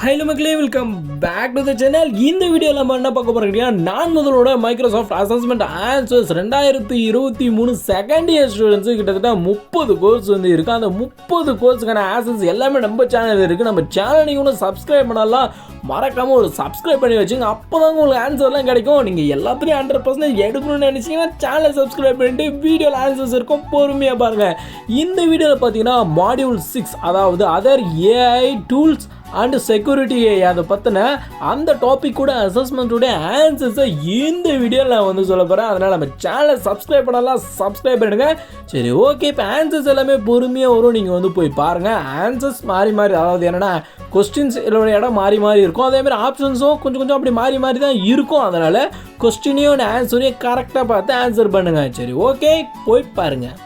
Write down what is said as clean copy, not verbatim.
Hello மக்களே, welcome back to the channel. இந்த வீடியோவில் நம்ம என்ன பார்க்க போகிறோம், நான் முதலோட Microsoft assessment answers 2023 second year students கிட்டத்தட்ட 30 கோர்ஸ் வந்து இருக்குது. அந்த 30 கோர்ஸுக்கான ஆன்சர்ஸ் எல்லாமே நம்ம சேனலில் இருக்குது. நம்ம சேனல் நீங்கள் ஒன்றும் சப்ஸ்கிரைப் பண்ணலாம், மறக்காமல் ஒரு சப்ஸ்கிரைப் பண்ணி வச்சுங்க. அப்போ தான் உங்களுக்கு ஆன்சர்லாம் கிடைக்கும். நீங்கள் எல்லாத்துலேயும் 100% எடுக்கணும்னு நினச்சிங்கன்னா சேனலை சப்ஸ்கிரைப் பண்ணிட்டு வீடியோவில் ஆன்சர்ஸ் இருக்கும், பொறுமையாக பாருங்கள். இந்த வீடியோவில் பார்த்தீங்கன்னா மாடியூல் 6, அதாவது other AI tools and security அதை பற்றின அந்த டாபிக் கூட அசஸ்மெண்ட்டுடைய ஆன்சர்ஸை இந்த வீடியோவில் நான் வந்து சொல்ல போகிறேன். அதனால் நம்ம சேனலை சப்ஸ்கிரைப் பண்ணலாம், சப்ஸ்கிரைப் பண்ணுங்கள். சரி, ஓகே. இப்போ ஆன்சர்ஸ் எல்லாமே பொறுமையாக வரும், நீங்கள் வந்து போய் பாருங்கள். ஆன்சர்ஸ் மாறி மாறி, அதாவது என்னென்னா கொஸ்டின்ஸ் இதோட இடம் மாறி மாறி இருக்கும். அதேமாதிரி ஆப்ஷன்ஸும் கொஞ்சம் அப்படி மாறி மாறி தான் இருக்கும். அதனால் கொஸ்டினையும் ஆன்சரையும் கரெக்டாக பார்த்து ஆன்சர் பண்ணுங்கள். சரி, ஓகே, போய் பாருங்கள்.